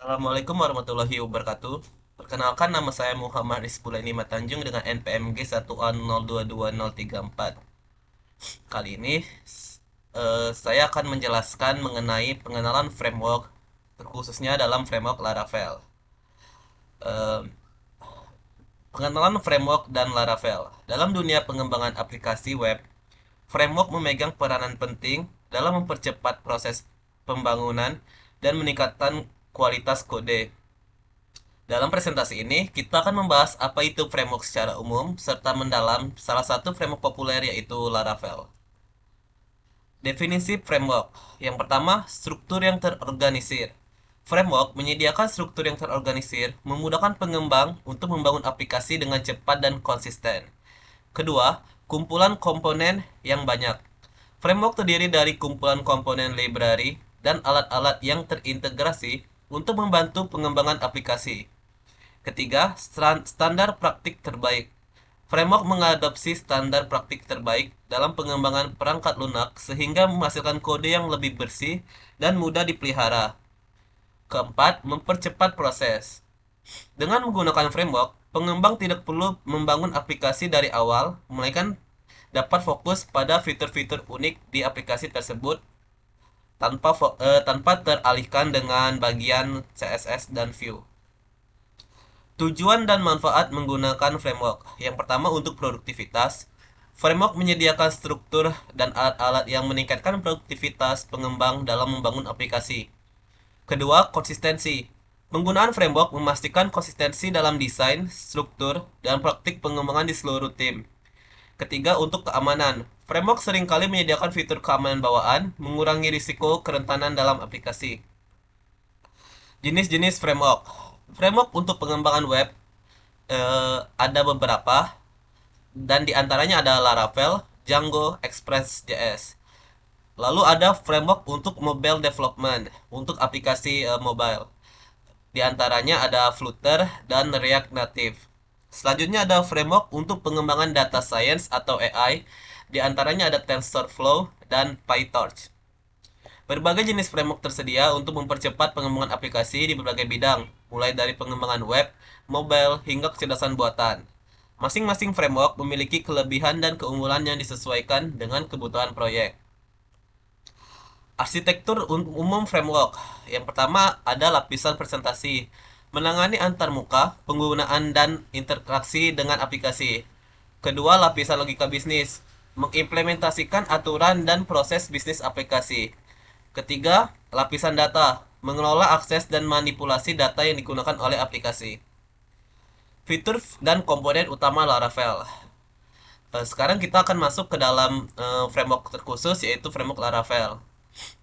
Assalamualaikum warahmatullahi wabarakatuh. Perkenalkan, nama saya Muhammad Rizbulaini Matanjung dengan NPMG 1A022034. Kali ini saya akan menjelaskan mengenai pengenalan framework, terkhususnya dalam framework Laravel. Eh, Pengenalan framework dan Laravel. Dalam dunia pengembangan aplikasi web, framework memegang peranan penting dalam mempercepat proses pembangunan dan meningkatkan kualitas kode. Dalam presentasi ini, kita akan membahas apa itu framework secara umum, serta mendalam salah satu framework populer yaitu Laravel. Definisi framework. Yang pertama, struktur yang terorganisir. Framework menyediakan struktur yang terorganisir, memudahkan pengembang untuk membangun aplikasi dengan cepat dan konsisten. Kedua, kumpulan komponen yang banyak. Framework terdiri dari kumpulan komponen library dan alat-alat yang terintegrasi untuk membantu pengembangan aplikasi. Ketiga, standar praktik terbaik. Framework mengadopsi standar praktik terbaik dalam pengembangan perangkat lunak sehingga menghasilkan kode yang lebih bersih dan mudah dipelihara. Keempat, mempercepat proses. Dengan menggunakan framework, pengembang tidak perlu membangun aplikasi dari awal, melainkan dapat fokus pada fitur-fitur unik di aplikasi tersebut tanpa teralihkan dengan bagian CSS dan view. Tujuan dan manfaat menggunakan framework. Yang pertama, untuk produktivitas. Framework menyediakan struktur dan alat-alat yang meningkatkan produktivitas pengembang dalam membangun aplikasi. Kedua, konsistensi. Penggunaan framework memastikan konsistensi dalam desain, struktur, dan praktik pengembangan di seluruh tim. Ketiga, untuk keamanan. Framework seringkali menyediakan fitur keamanan bawaan, mengurangi risiko kerentanan dalam aplikasi. Jenis-jenis framework. Framework untuk pengembangan web ada beberapa, dan diantaranya ada Laravel, Django, Express.js. Lalu ada framework untuk mobile development, untuk aplikasi mobile. Di antaranya ada Flutter dan React Native. Selanjutnya ada framework untuk pengembangan data science atau AI. Di antaranya ada TensorFlow dan PyTorch. Berbagai jenis framework tersedia untuk mempercepat pengembangan aplikasi di berbagai bidang, mulai dari pengembangan web, mobile, hingga kecerdasan buatan. Masing-masing framework memiliki kelebihan dan keunggulan yang disesuaikan dengan kebutuhan proyek. Arsitektur umum framework. Yang pertama ada lapisan presentasi, menangani antarmuka, penggunaan dan interaksi dengan aplikasi. Kedua, lapisan logika bisnis, mengimplementasikan aturan dan proses bisnis aplikasi. Ketiga, lapisan data, mengelola akses dan manipulasi data yang digunakan oleh aplikasi. Fitur dan komponen utama Laravel. Sekarang kita akan masuk ke dalam framework terkhusus, yaitu framework Laravel.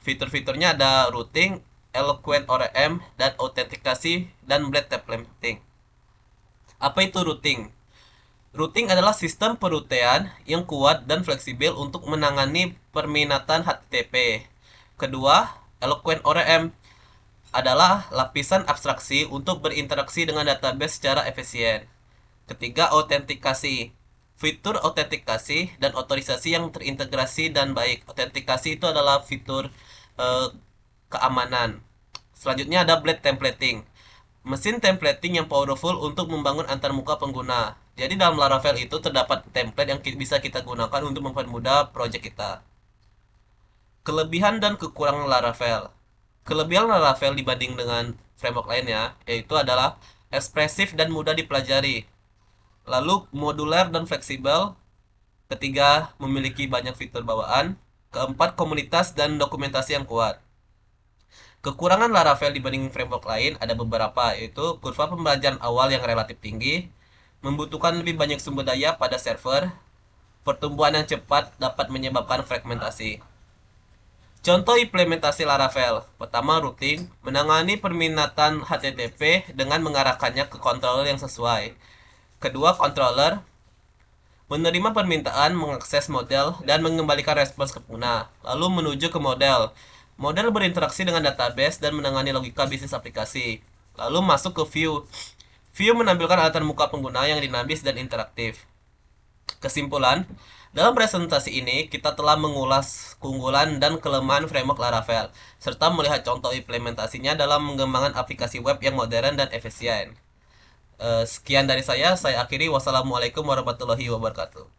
Fitur-fiturnya ada routing, eloquent ORM, dan autentikasi dan blade templating. Apa itu routing? Routing adalah sistem perutian yang kuat dan fleksibel untuk menangani permintaan HTTP. Kedua, eloquent ORM adalah lapisan abstraksi untuk berinteraksi dengan database secara efisien. Ketiga, autentikasi. Fitur autentikasi dan otorisasi yang terintegrasi dan baik. Autentikasi itu adalah fitur eh, keamanan. Selanjutnya ada blade templating. Mesin templating yang powerful untuk membangun antarmuka pengguna. Jadi dalam Laravel itu terdapat template yang bisa kita gunakan untuk mempermudah project kita. Kelebihan dan kekurangan Laravel. Kelebihan Laravel dibanding dengan framework lainnya yaitu adalah ekspresif dan mudah dipelajari. Lalu modular dan fleksibel. Ketiga, memiliki banyak fitur bawaan. Keempat, komunitas dan dokumentasi yang kuat. Kekurangan Laravel dibanding framework lain ada beberapa, yaitu kurva pembelajaran awal yang relatif tinggi, membutuhkan lebih banyak sumber daya pada server, pertumbuhan yang cepat dapat menyebabkan fragmentasi. Contoh implementasi Laravel. Pertama, routing, menangani permintaan HTTP dengan mengarahkannya ke controller yang sesuai. Kedua, controller, menerima permintaan, mengakses model, dan mengembalikan respons ke pengguna. Lalu menuju ke model. Model berinteraksi dengan database dan menangani logika bisnis aplikasi. Lalu masuk ke view. View menampilkan alatan muka pengguna yang dinamis dan interaktif. Kesimpulan, Dalam presentasi ini, kita telah mengulas keunggulan dan kelemahan framework Laravel, serta melihat contoh implementasinya dalam mengembangkan aplikasi web yang modern dan efisien. Sekian dari saya akhiri. Wassalamualaikum warahmatullahi wabarakatuh.